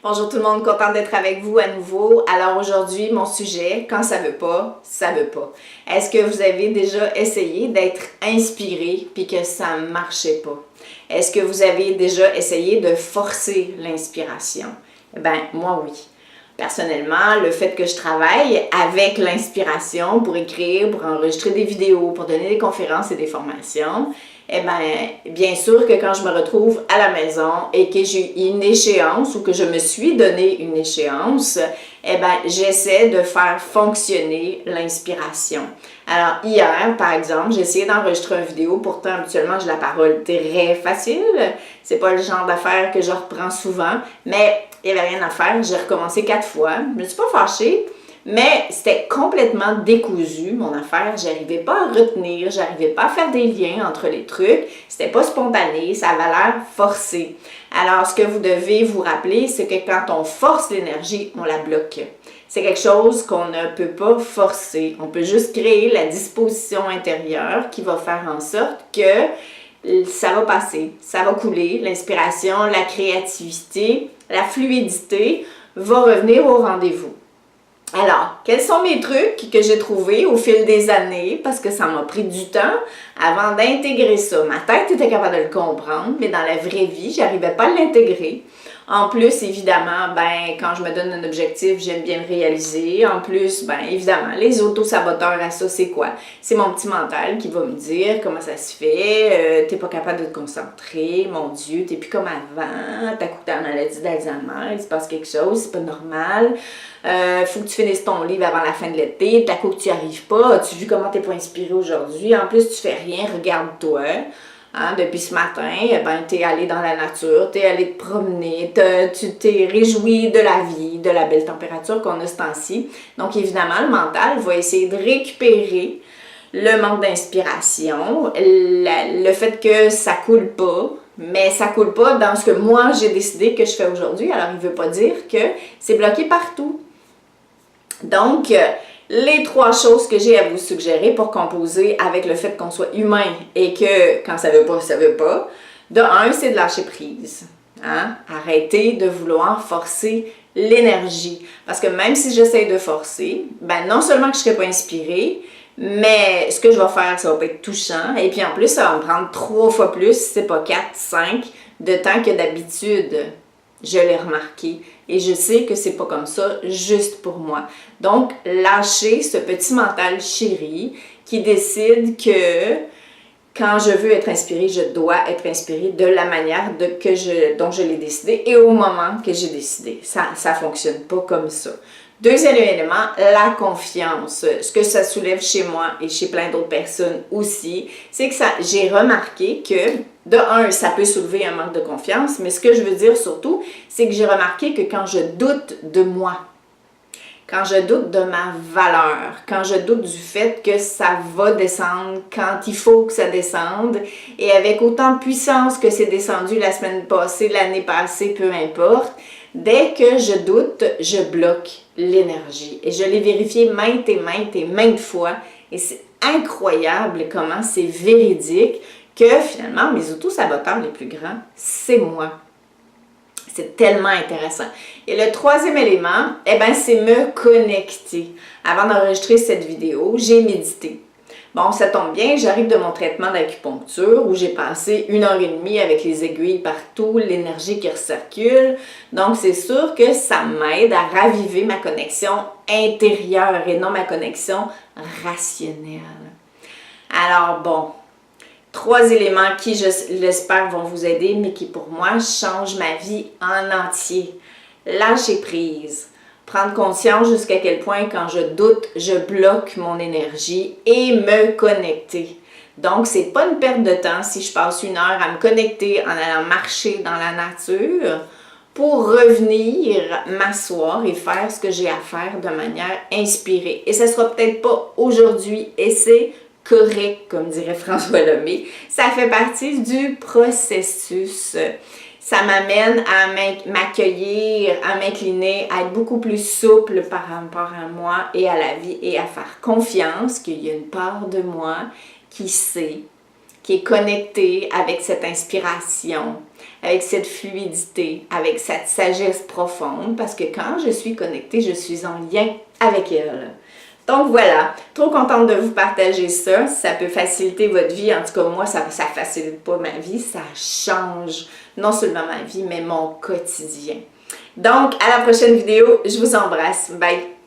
Bonjour tout le monde, contente d'être avec vous à nouveau. Alors aujourd'hui, mon sujet, quand ça veut pas, ça veut pas. Est-ce que vous avez déjà essayé d'être inspiré puis que ça ne marchait pas? Est-ce que vous avez déjà essayé de forcer l'inspiration? Eh bien, moi oui. Personnellement, le fait que je travaille avec l'inspiration pour écrire, pour enregistrer des vidéos, pour donner des conférences et des formations, eh bien sûr que quand je me retrouve à la maison et que j'ai une échéance ou que je me suis donné une échéance, eh bien, j'essaie de faire fonctionner l'inspiration. Alors, hier, par exemple, j'ai essayé d'enregistrer une vidéo. Pourtant, habituellement, j'ai la parole très facile. C'est pas le genre d'affaires que je reprends souvent, mais il n'y avait rien à faire. J'ai recommencé 4 fois. Je me suis pas fâchée, mais c'était complètement décousu, mon affaire. J'arrivais pas à retenir, j'arrivais pas à faire des liens entre les trucs. C'était pas spontané, ça avait l'air forcé. Alors, ce que vous devez vous rappeler, c'est que quand on force l'énergie, on la bloque. C'est quelque chose qu'on ne peut pas forcer. On peut juste créer la disposition intérieure qui va faire en sorte que ça va passer, ça va couler, l'inspiration, la créativité, la fluidité va revenir au rendez-vous. Alors, quels sont mes trucs que j'ai trouvés au fil des années, parce que ça m'a pris du temps avant d'intégrer ça. Ma tête était capable de le comprendre, mais dans la vraie vie, j'arrivais pas à l'intégrer. En plus, évidemment, quand je me donne un objectif, j'aime bien le réaliser. En plus, évidemment, les auto-saboteurs à ça, c'est quoi? C'est mon petit mental qui va me dire comment ça se fait, t'es pas capable de te concentrer, mon Dieu, t'es plus comme avant, t'as coup ta maladie d'Alzheimer, il se passe quelque chose, c'est pas normal. Faut que tu finisses ton livre avant la fin de l'été, t'as coup que tu n'y arrives pas, as-tu vu comment t'es pas inspiré aujourd'hui? En plus, tu fais rien, regarde-toi. Hein, depuis ce matin, t'es allé dans la nature, t'es allé te promener, tu t'es réjoui de la vie, de la belle température qu'on a ce temps-ci. Donc évidemment, le mental va essayer de récupérer le manque d'inspiration, le fait que ça coule pas, mais ça coule pas dans ce que moi j'ai décidé que je fais aujourd'hui. Alors il veut pas dire que c'est bloqué partout. Donc, les 3 choses que j'ai à vous suggérer pour composer avec le fait qu'on soit humain et que quand ça veut pas, ça veut pas. De 1, c'est de lâcher prise. Hein? Arrêtez de vouloir forcer l'énergie. Parce que même si j'essaie de forcer, non seulement que je ne serai pas inspirée, mais ce que je vais faire, ça va pas être touchant. Et puis en plus, ça va me prendre 3 fois plus, si c'est pas 4, 5, de temps que d'habitude. Je l'ai remarqué et je sais que c'est pas comme ça juste pour moi. Donc, lâcher ce petit mental chéri qui décide que quand je veux être inspirée, je dois être inspirée de la manière dont je l'ai décidé et au moment que j'ai décidé. Ça fonctionne pas comme ça. Deuxième élément, la confiance. Ce que ça soulève chez moi et chez plein d'autres personnes aussi, c'est que j'ai remarqué que, de 1, ça peut soulever un manque de confiance, mais ce que je veux dire surtout, c'est que j'ai remarqué que quand je doute de moi, quand je doute de ma valeur, quand je doute du fait que ça va descendre quand il faut que ça descende, et avec autant de puissance que c'est descendu la semaine passée, l'année passée, peu importe, dès que je doute, je bloque l'énergie. Et je l'ai vérifié maintes et maintes fois, et c'est incroyable comment c'est véridique que finalement, mes auto-saboteurs les plus grands, c'est moi. C'est tellement intéressant. Et le 3e élément, c'est me connecter. Avant d'enregistrer cette vidéo, j'ai médité. Bon, ça tombe bien, j'arrive de mon traitement d'acupuncture où j'ai passé 1h30 avec les aiguilles partout, l'énergie qui recircule. Donc, c'est sûr que ça m'aide à raviver ma connexion intérieure et non ma connexion rationnelle. Alors, bon, 3 éléments qui, je l'espère, vont vous aider, mais qui, pour moi, changent ma vie en entier. Lâcher prise. Prendre conscience jusqu'à quel point, quand je doute, je bloque mon énergie et me connecter. Donc, c'est pas une perte de temps si je passe 1 heure à me connecter en allant marcher dans la nature pour revenir m'asseoir et faire ce que j'ai à faire de manière inspirée. Et ça sera peut-être pas aujourd'hui et c'est correct, comme dirait François Lemay. Ça fait partie du processus. Ça m'amène à m'accueillir, à m'incliner, à être beaucoup plus souple par rapport à moi et à la vie et à faire confiance qu'il y a une part de moi qui sait, qui est connectée avec cette inspiration, avec cette fluidité, avec cette sagesse profonde, parce que quand je suis connectée, je suis en lien avec elle. Donc voilà, trop contente de vous partager ça. Ça peut faciliter votre vie. En tout cas, moi, ça ne facilite pas ma vie. Ça change non seulement ma vie, mais mon quotidien. Donc, à la prochaine vidéo. Je vous embrasse. Bye!